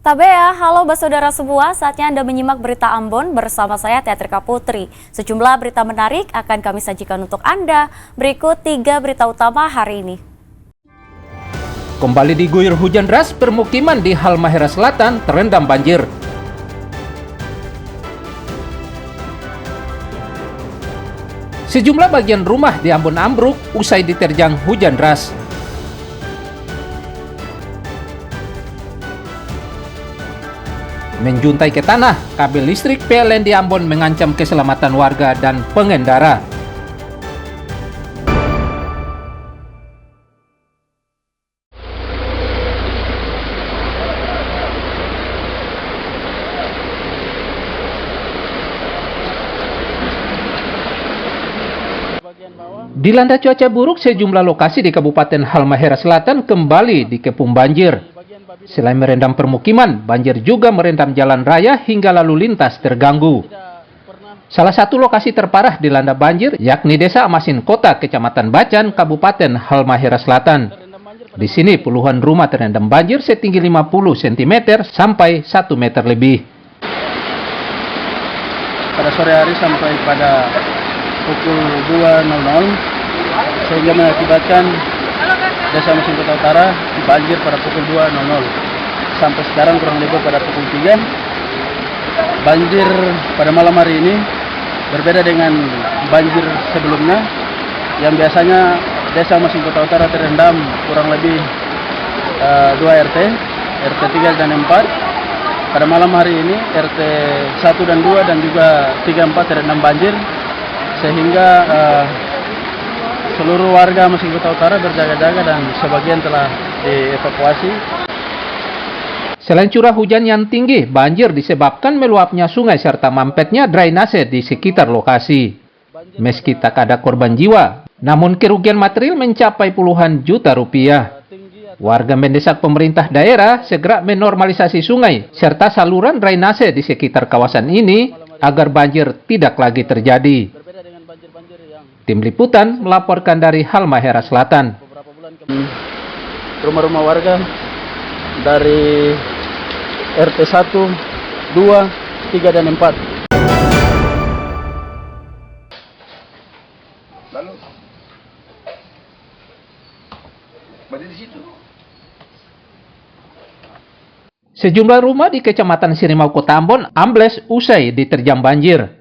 Tabea, halo saudara semua, saatnya Anda menyimak berita Ambon bersama saya Teatrika Putri. Sejumlah berita menarik akan kami sajikan untuk Anda. Berikut 3 berita utama hari ini. Kembali diguyur hujan deras, permukiman di Halmahera Selatan terendam banjir. Sejumlah bagian rumah di Ambon ambruk usai diterjang hujan deras. Menjuntai ke tanah, kabel listrik PLN di Ambon mengancam keselamatan warga dan pengendara. Dilanda cuaca buruk, sejumlah lokasi di Kabupaten Halmahera Selatan kembali dikepung banjir. Selain merendam permukiman, banjir juga merendam jalan raya hingga lalu lintas terganggu. Salah satu lokasi terparah dilanda banjir yakni Desa Amasin Kota, Kecamatan Bacan, Kabupaten Halmahera Selatan. Di sini puluhan rumah terendam banjir setinggi 50 cm sampai 1 meter lebih. Pada sore hari sampai pada pukul 2.00 sehingga mengakibatkan Desa Amasin Kota Utara banjir pada pukul 2.00 sampai sekarang kurang lebih pada pukul 3. Banjir pada malam hari ini berbeda dengan banjir sebelumnya yang biasanya Desa Amasin Kota Utara terendam kurang lebih 2 RT 3 dan 4. Pada malam hari ini RT 1 dan 2 dan juga 3, 4 terendam banjir sehingga seluruh warga Amasin Kota Utara berjaga-jaga dan sebagian telah dievakuasi. Selain curah hujan yang tinggi, banjir disebabkan meluapnya sungai serta mampetnya drainase di sekitar lokasi. Meski tak ada korban jiwa, namun kerugian material mencapai puluhan juta rupiah. Warga mendesak pemerintah daerah segera menormalisasi sungai serta saluran drainase di sekitar kawasan ini agar banjir tidak lagi terjadi. Tim Liputan melaporkan dari Halmahera Selatan. Rumah-rumah warga dari RT 1, 2, 3, dan 4. Lalu berarti di situ. Sejumlah rumah di Kecamatan Sirimau, Kota Ambon ambles usai diterjang banjir.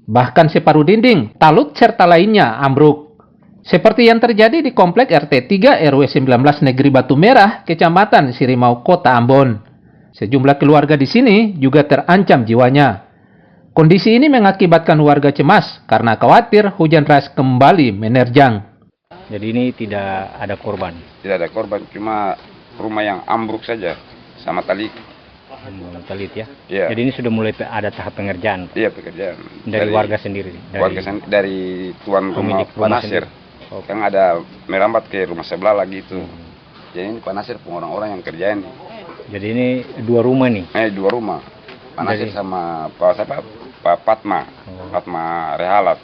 Bahkan separuh dinding, talut serta lainnya ambruk. Seperti yang terjadi di Komplek RT 3 RW 19 Negeri Batu Merah, Kecamatan Sirimau, Kota Ambon. Sejumlah keluarga di sini juga terancam jiwanya. Kondisi ini mengakibatkan warga cemas karena khawatir hujan deras kembali menerjang. Jadi ini tidak ada korban? Tidak ada korban, cuma rumah yang ambruk saja sama tali. Talit ya? Iya. Jadi ini sudah mulai ada tahap pengerjaan? Iya, pekerjaan. Dari warga sendiri? Dari tuan rumah Pak Nasir. Oh. Kan ada merambat ke rumah sebelah lagi itu. Jadi ini Pak Nasir orang-orang yang kerjain. Jadi ini 2 rumah nih? 2 rumah. Pak Nasir sama Pak Fatma. Fatma Rehalat.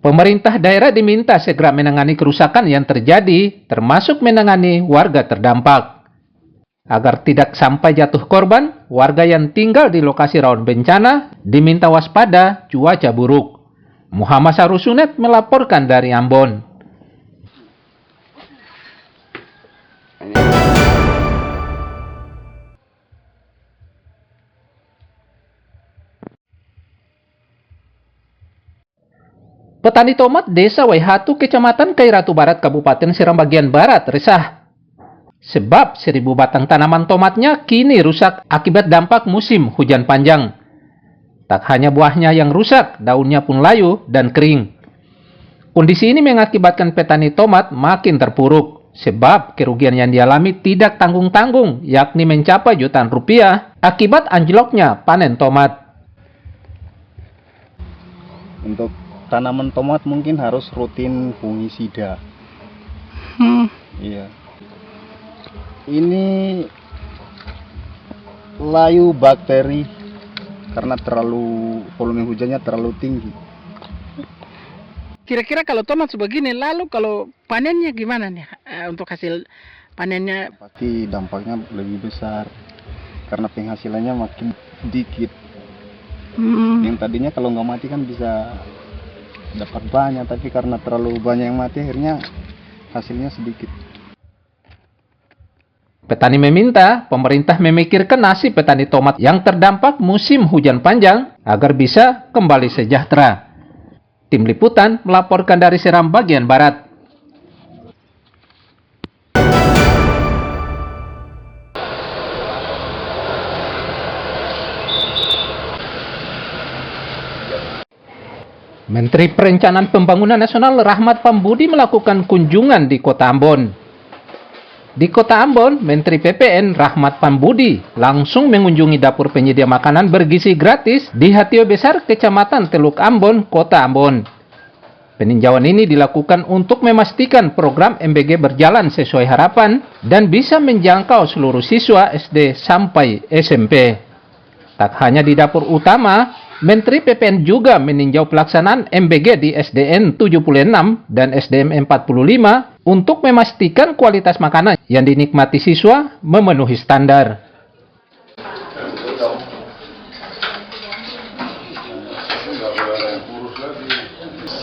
Pemerintah daerah diminta segera menangani kerusakan yang terjadi, termasuk menangani warga terdampak. Agar tidak sampai jatuh korban, warga yang tinggal di lokasi rawan bencana diminta waspada cuaca buruk. Muhammad Sarusunet melaporkan dari Ambon. Petani tomat Desa Waihatu, Kecamatan Kairatu Barat, Kabupaten Seram bagian Barat resah. Sebab 1.000 batang tanaman tomatnya kini rusak akibat dampak musim hujan panjang. Tak hanya buahnya yang rusak, daunnya pun layu dan kering. Kondisi ini mengakibatkan petani tomat makin terpuruk, sebab kerugian yang dialami tidak tanggung-tanggung, yakni mencapai jutaan rupiah akibat anjloknya panen tomat. Untuk tanaman tomat mungkin harus rutin fungisida. Iya. Ini layu bakteri karena volume hujannya terlalu tinggi. Kira-kira kalau tomat sebegini, lalu kalau panennya gimana nih untuk hasil panennya? Pasti dampaknya lebih besar. karena penghasilannya makin dikit. Yang tadinya kalau nggak mati kan bisa dapat banyak, tapi karena terlalu banyak yang mati akhirnya hasilnya sedikit. Petani meminta pemerintah memikirkan nasib petani tomat yang terdampak musim hujan panjang agar bisa kembali sejahtera. Tim Liputan melaporkan dari Seram bagian Barat. Menteri Perencanaan Pembangunan Nasional Rahmat Pambudi melakukan kunjungan di Kota Ambon. Di Kota Ambon, Menteri PPN Rahmat Pambudi langsung mengunjungi dapur penyedia makanan bergizi gratis di Hatio Besar, Kecamatan Teluk Ambon, Kota Ambon. Peninjauan ini dilakukan untuk memastikan program MBG berjalan sesuai harapan dan bisa menjangkau seluruh siswa SD sampai SMP. Tak hanya di dapur utama, Menteri PPN juga meninjau pelaksanaan MBG di SDN 76 dan SDM 45 untuk memastikan kualitas makanan yang dinikmati siswa memenuhi standar.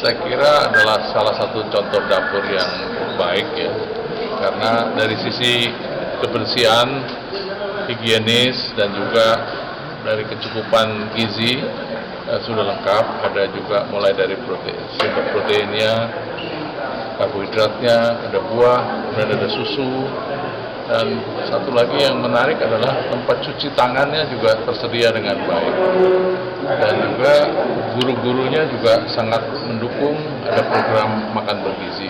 Saya kira adalah salah satu contoh dapur yang baik ya, karena dari sisi kebersihan, higienis dan juga dari kecukupan gizi sudah lengkap. Ada juga mulai dari sumber proteinnya, karbohidratnya, ada buah, kemudian ada susu, dan satu lagi yang menarik adalah tempat cuci tangannya juga tersedia dengan baik, dan juga guru-gurunya juga sangat mendukung ada program makan bergizi.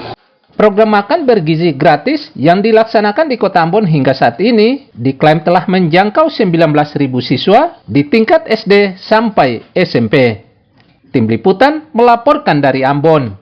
Program makan bergizi gratis yang dilaksanakan di Kota Ambon hingga saat ini diklaim telah menjangkau 19.000 siswa di tingkat SD sampai SMP. Tim Liputan melaporkan dari Ambon.